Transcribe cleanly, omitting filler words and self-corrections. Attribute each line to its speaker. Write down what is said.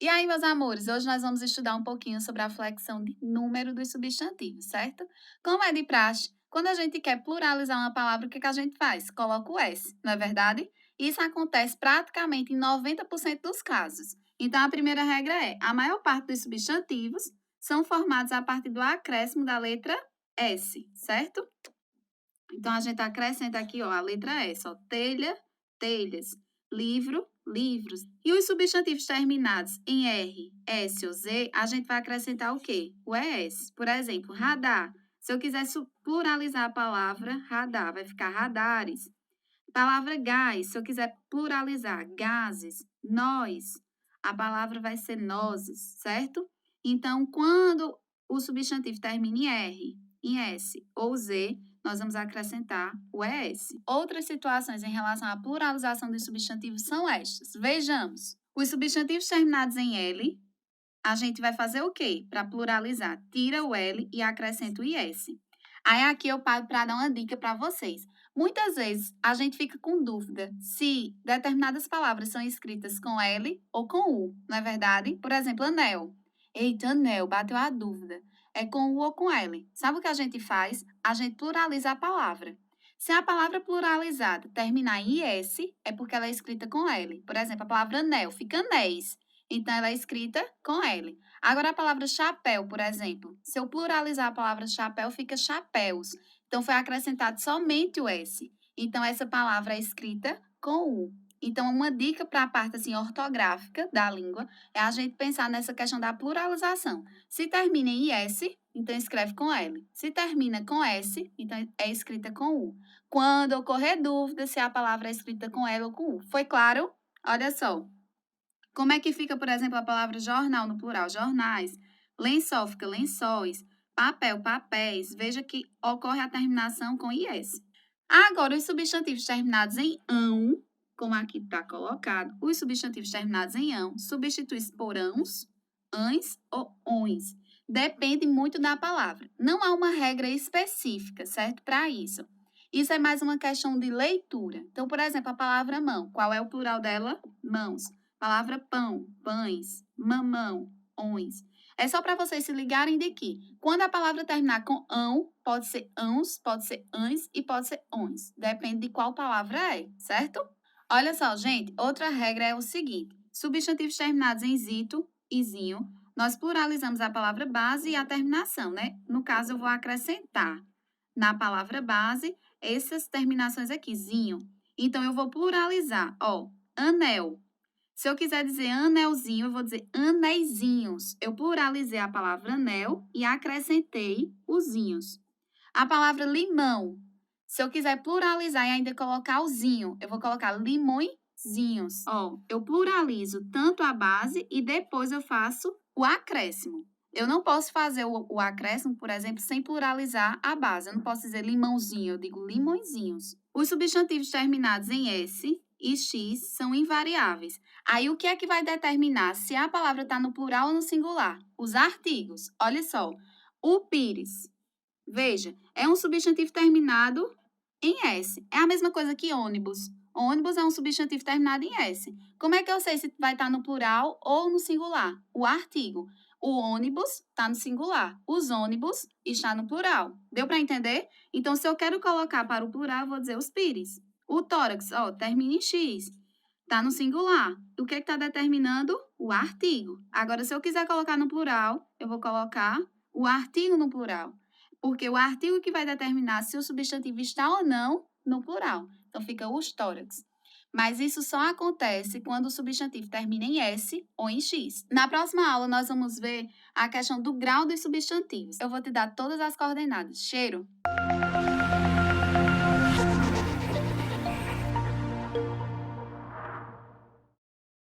Speaker 1: E aí, meus amores, hoje nós vamos estudar um pouquinho sobre a flexão de número dos substantivos, certo? Como é de praxe, quando a gente quer pluralizar uma palavra, o que que a gente faz? Coloca o S, não é verdade? Isso acontece praticamente em 90% dos casos. Então, a primeira regra é: a maior parte dos substantivos são formados a partir do acréscimo da letra S, certo? Então, a gente acrescenta aqui, ó, a letra S, ó, telha, telhas, livro, livros. E os substantivos terminados em R, S ou Z, a gente vai acrescentar o quê? O ES. Por exemplo, radar. Se eu quiser pluralizar a palavra radar, vai ficar radares. Palavra gás, se eu quiser pluralizar gases, nós, a palavra vai ser nozes, certo? Então, quando o substantivo termina em R, em S ou Z, nós vamos acrescentar o ES. Outras situações em relação à pluralização dos substantivos são estas. Vejamos. Os substantivos terminados em L, a gente vai fazer o quê? Para pluralizar, tira o L e acrescenta o IS. Aí aqui eu paro para dar uma dica para vocês. Muitas vezes a gente fica com dúvida se determinadas palavras são escritas com L ou com U, não é verdade? Por exemplo, anel. Eita, anel, bateu a dúvida. É com U ou com L? Sabe o que a gente faz? A gente pluraliza a palavra. Se a palavra pluralizada terminar em IS, é porque ela é escrita com L. Por exemplo, a palavra anel fica anéis. Então, ela é escrita com L. Agora, a palavra chapéu, por exemplo. Se eu pluralizar a palavra chapéu, fica chapéus. Então, foi acrescentado somente o S. Então, essa palavra é escrita com U. Então, uma dica para a parte assim, ortográfica da língua é a gente pensar nessa questão da pluralização. Se termina em S, então escreve com L. Se termina com S, então é escrita com U. Quando ocorrer dúvida se a palavra é escrita com L ou com U. Foi claro? Olha só. Como é que fica, por exemplo, a palavra jornal no plural? Jornais. Lençol fica lençóis. Papel, papéis. Veja que ocorre a terminação com IS. Agora, os substantivos terminados em ão, como aqui está colocado, os substantivos terminados em ão, substitui-se por ãos, ães ou ões. Depende muito da palavra. Não há uma regra específica, certo? Para isso. Isso é mais uma questão de leitura. Então, por exemplo, a palavra mão. Qual é o plural dela? Mãos. Palavra pão, pães, mamão, ões. É só para vocês se ligarem de que, quando a palavra terminar com ão, pode ser ãos, pode ser ães e pode ser ões. Depende de qual palavra é, certo? Olha só, gente, outra regra é o seguinte: substantivos terminados em zito e zinho, nós pluralizamos a palavra base e a terminação, né? No caso, eu vou acrescentar na palavra base essas terminações aqui, zinho. Então, eu vou pluralizar, ó, anel. Se eu quiser dizer anelzinho, eu vou dizer anéisinhos. Eu pluralizei a palavra anel e acrescentei os zinhos. A palavra limão. Se eu quiser pluralizar e ainda colocar o zinho, eu vou colocar limõezinhos. Ó, eu pluralizo tanto a base e depois eu faço o acréscimo. Eu não posso fazer o acréscimo, por exemplo, sem pluralizar a base. Eu não posso dizer limãozinho, eu digo limõezinhos. Os substantivos terminados em S e X são invariáveis. Aí, o que é que vai determinar se a palavra está no plural ou no singular? Os artigos. Olha só, o pires. Veja, é um substantivo terminado em S. É a mesma coisa que ônibus. Ônibus é um substantivo terminado em S. Como é que eu sei se vai estar no plural ou no singular? O artigo. O ônibus está no singular. Os ônibus está no plural. Deu para entender? Então, se eu quero colocar para o plural, eu vou dizer os pires. O tórax, ó, termina em X. Está no singular. O que está determinando? O artigo. Agora, se eu quiser colocar no plural, eu vou colocar o artigo no plural. Porque o artigo que vai determinar se o substantivo está ou não no plural. Então, fica os tórax. Mas isso só acontece quando o substantivo termina em S ou em X. Na próxima aula, nós vamos ver a questão do grau dos substantivos. Eu vou te dar todas as coordenadas. Cheiro!